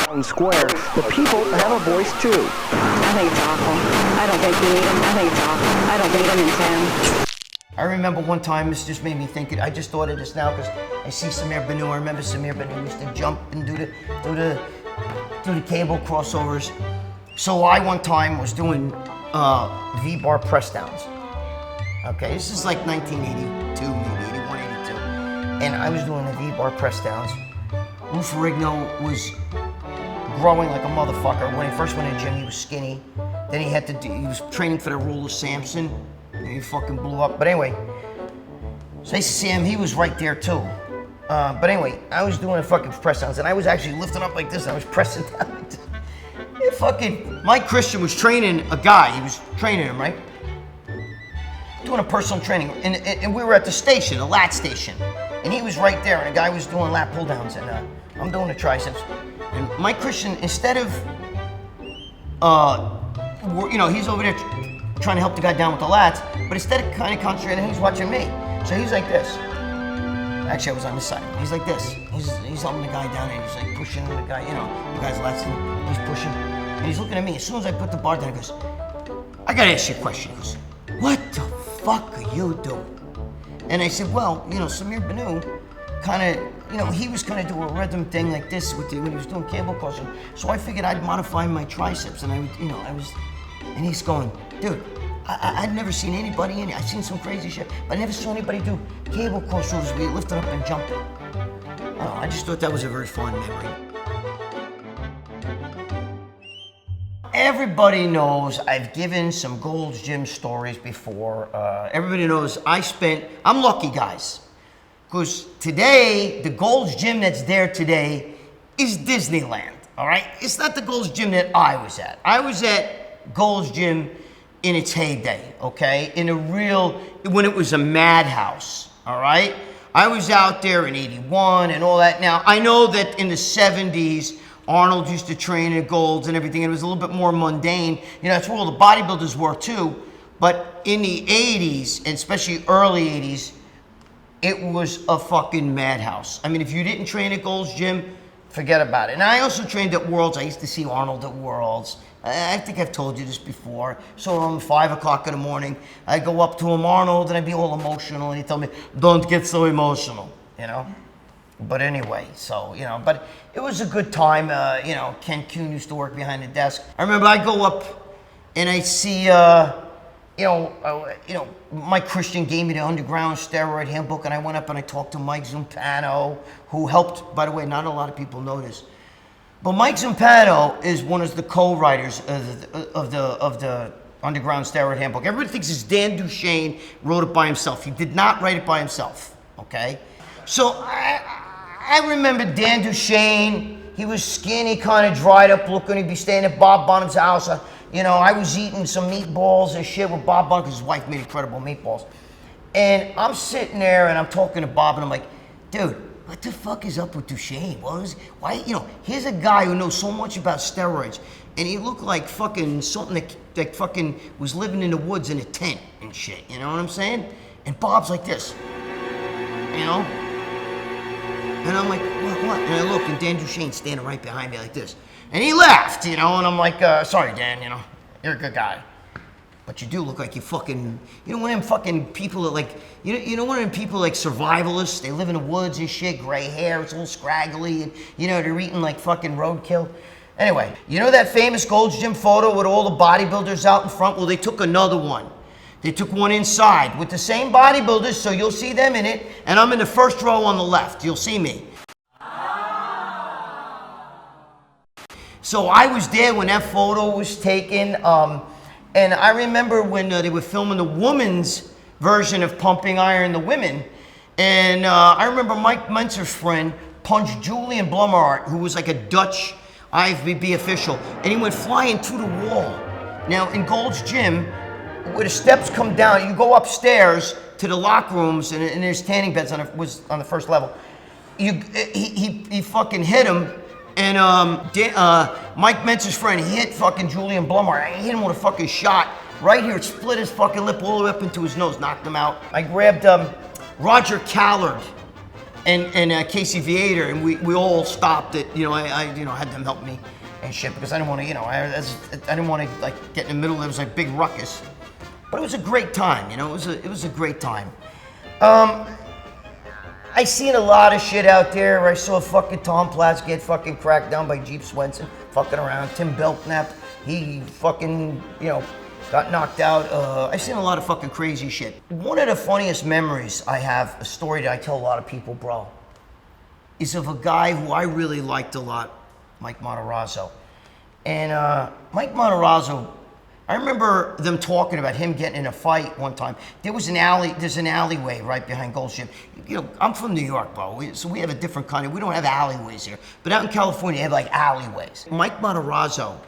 town square, the people have a voice too. I think it's awful. I don't think you need them. I think it's awful. I don't need them in town. I remember one time, this just made me think, I just thought of this now because I see Samir Banu. I remember Samir Banu used to jump and do the cable crossovers. So I one time was doing V-bar press downs. Okay, this is like 1982, maybe 81, 82. And I was doing the V-bar press downs. Lou Ferrigno was growing like a motherfucker. When he first went in the gym, he was skinny. Then he was training for the rule of Samson. And he fucking blew up. But anyway, so I used to see him, he was right there too. But anyway, I was doing the fucking press downs and I was actually lifting up like this and I was pressing down like this. And fucking Mike Christian was training a guy. He was training him, right? Doing a personal training. And we were at the station, the lat station. And he was right there and the guy was doing lat pull downs and I'm doing the triceps. And Mike Christian, instead of, he's over there trying to help the guy down with the lats, but instead of kind of concentrating, he's watching me. So he's like this. Actually, I was on this side. He's like this. He's helping the guy down and he's like pushing the guy, the guy's lats, and he's pushing. And he's looking at me. As soon as I put the bar down, he goes, I gotta ask you a question. He goes, what the fuck are you doing? And I said, well, Samir Banu kind of, he was kind of doing a rhythm thing like this when he was doing cable crossing. So I figured I'd modify my triceps and and he's going, dude, I'd never seen anybody in it. I've seen some crazy shit, but I never saw anybody do cable crossovers where you lift it up and jump it. I just thought that was a very fun memory. Everybody knows I've given some Gold's Gym stories before. Everybody knows I'm lucky, guys, because today, the Gold's Gym that's there today is Disneyland, all right? It's not the Gold's Gym that I was at. I was at Gold's Gym in its heyday, okay? When it was a madhouse, all right? I was out there in 81 and all that. Now, I know that in the 70s, Arnold used to train at Gold's and everything, and it was a little bit more mundane. That's where all the bodybuilders were too. But in the 80s, and especially early 80s, it was a fucking madhouse. I mean, if you didn't train at Gold's Gym, forget about it. And I also trained at Worlds. I used to see Arnold at Worlds. I think I've told you this before. So around 5 o'clock in the morning, I'd go up to him, Arnold, and I'd be all emotional, and he'd tell me, don't get so emotional, But anyway, but it was a good time. Ken Kuhn used to work behind the desk. I remember I'd go up and I'd see, Mike Christian gave me the Underground Steroid Handbook, and I went up and I talked to Mike Zumpano, who helped, by the way, not a lot of people know this, but Mike Zumpano is one of the co-writers of the Underground Steroid Handbook. Everybody thinks it's Dan Duchesne wrote it by himself. He did not write it by himself, okay? So I remember Dan Duchesne. He was skinny, kind of dried up looking. He'd be staying at Bob Bonham's house. I was eating some meatballs and shit with Bob Bonham because his wife made incredible meatballs. And I'm sitting there and I'm talking to Bob and I'm like, dude, what the fuck is up with Duchesne? Why, here's a guy who knows so much about steroids and he looked like fucking something that fucking was living in the woods in a tent and shit, you know what I'm saying? And Bob's like this, And I'm like, what? And I look, and Dan Duchesne's standing right behind me like this. And he laughed, and I'm like, sorry, Dan, you're a good guy. But you do look like you fucking, one of them fucking people that like, one of them people like survivalists, they live in the woods and shit, gray hair, it's all scraggly, and, they're eating like fucking roadkill. Anyway, that famous Gold's Gym photo with all the bodybuilders out in front? Well, they took another one. They took one inside with the same bodybuilders, so you'll see them in it, and I'm in the first row on the left. You'll see me. So I was there when that photo was taken, and I remember when they were filming the women's version of Pumping Iron the Women, and I remember Mike Mentzer's friend punched Julian Blumhardt, who was like a Dutch IFBB official, and he went flying through the wall. Now, in Gold's Gym, where the steps come down, you go upstairs to the locker rooms, and there's tanning beds on the first level. He fucking hit him, and Mike Mentzer's friend, he hit fucking Julian Blumhardt. He hit him with a fucking shot right here. It split his fucking lip all the way up into his nose, knocked him out. I grabbed Roger Callard, and Casey Viator, and we all stopped it. You know, I had them help me and shit because I didn't want to, I didn't want to like get in the middle. There was like big ruckus, but it was a great time. You know, it was a great time. I seen a lot of shit out there. I saw fucking Tom Platz get fucking cracked down by Jeep Swenson, fucking around. Tim Belknap, he fucking, got knocked out. I've seen a lot of fucking crazy shit. One of the funniest memories I have, a story that I tell a lot of people, bro, is of a guy who I really liked a lot, Mike Matarazzo. And Mike Matarazzo, I remember them talking about him getting in a fight one time. There's an alleyway right behind Gold's Gym. I'm from New York, bro, so we have a different kind of, we don't have alleyways here. But out in California, they have like alleyways. Mike Matarazzo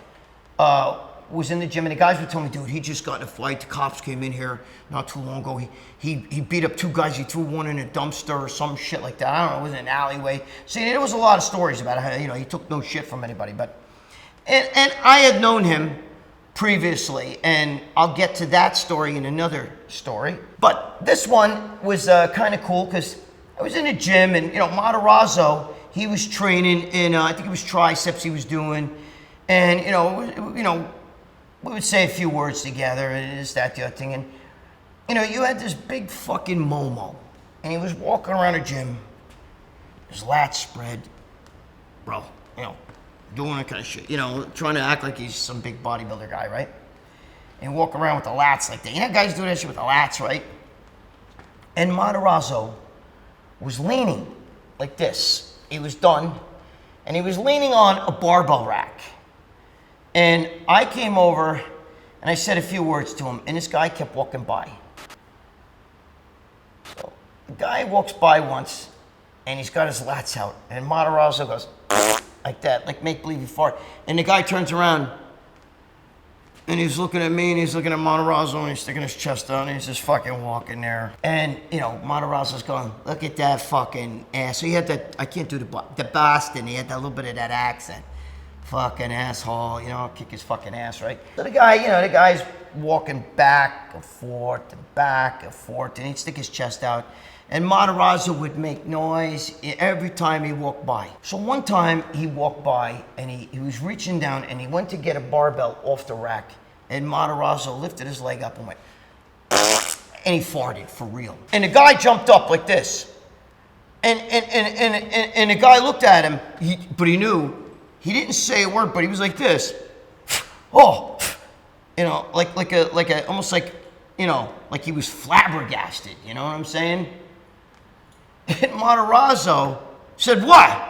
was in the gym, and the guys were telling me, dude, he just got in a fight. The cops came in here not too long ago. He beat up two guys. He threw one in a dumpster or some shit like that. I don't know, it was an alleyway. See, there was a lot of stories about how, he took no shit from anybody. But, and I had known him previously, and I'll get to that story in another story. But this one was kind of cool because I was in a gym, and Matarazzo, he was training in I think it was triceps he was doing, and we would say a few words together, and this, that, the other thing, and you had this big fucking Momo, and he was walking around the gym, his lats spread, bro, doing that kind of shit, trying to act like he's some big bodybuilder guy, right? And walk around with the lats like that. Guys do that shit with the lats, right? And Matarazzo was leaning like this. He was done, and he was leaning on a barbell rack. And I came over, and I said a few words to him, and this guy kept walking by. So the guy walks by once, and he's got his lats out, and Matarazzo goes like that, like make believe he fart. And the guy turns around, and he's looking at me, and he's looking at Matarazzo, and he's sticking his chest out, and he's just fucking walking there. And Matarazzo's going, look at that fucking ass. So he had that, I can't do the Boston, he had that little bit of that accent. Fucking asshole, kick his fucking ass, right? So the guy, the guy's walking back and forth, and he'd stick his chest out. And Matarazzo would make noise every time he walked by. So one time he walked by, and he was reaching down, and he went to get a barbell off the rack, and Matarazzo lifted his leg up and went, and he farted for real. And the guy jumped up like this. And the guy looked at him, but he knew. He didn't say a word, but he was like this. Oh, like a almost like, like he was flabbergasted. You know what I'm saying? And Matarazzo said, "What?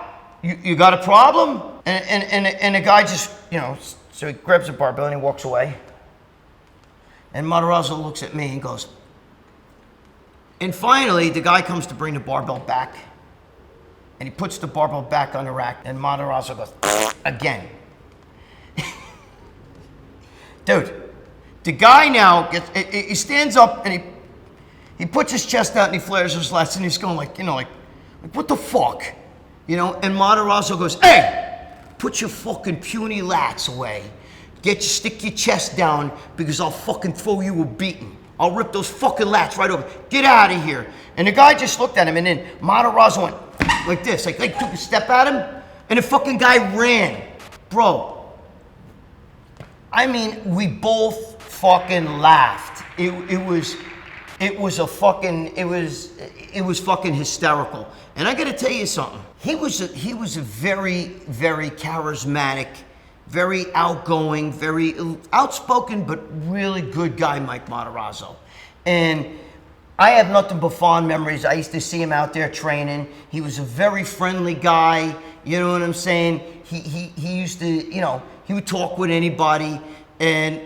You got a problem?" And the guy just, so he grabs a barbell and he walks away. And Matarazzo looks at me and goes. And finally, the guy comes to bring the barbell back. And he puts the barbell back on the rack, and Matarazzo goes, again. Dude, the guy now he stands up, and he puts his chest out, and he flares his lats, and he's going like what the fuck? And Matarazzo goes, hey, put your fucking puny lats away. Stick your chest down, because I'll fucking throw you a beating. I'll rip those fucking lats right over. Get out of here. And the guy just looked at him, and then Matarazzo went, like this, like took a step at him, and the fucking guy ran. Bro, I mean, we both fucking laughed. It was fucking hysterical. And I gotta tell you something. He was a very, very charismatic, very outgoing, very outspoken, but really good guy, Mike Matarazzo. And I have nothing but fond memories. I used to see him out there training. He was a very friendly guy. You know what I'm saying? He used to, he would talk with anybody, and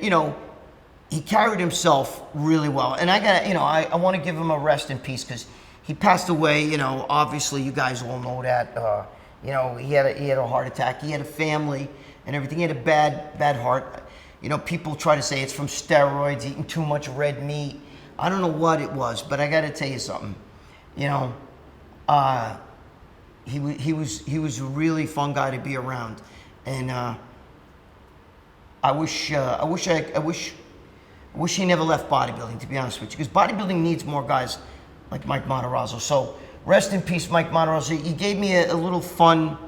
he carried himself really well. And I want to give him a rest in peace, because he passed away. Obviously you guys all know that. He had a heart attack. He had a family and everything. He had a bad heart. People try to say it's from steroids, eating too much red meat. I don't know what it was, but I got to tell you something. He was a really fun guy to be around, and I wish he never left bodybuilding, to be honest with you, because bodybuilding needs more guys like Mike Matarazzo. So Rest in peace, Mike Matarazzo. He gave me a little fun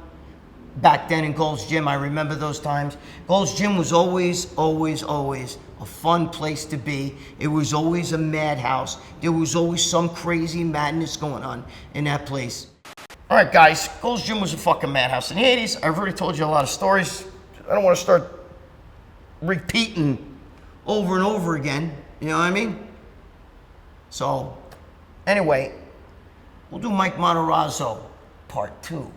back then in Gold's Gym. I remember those times. Gold's Gym was always, always, always a fun place to be. It was always a madhouse. There was always some crazy madness going on in that place. All right, guys, Gold's Gym was a fucking madhouse in the 80s. I've already told you a lot of stories. I don't want to start repeating over and over again. You know what I mean? So, anyway, we'll do Mike Matarazzo part 2.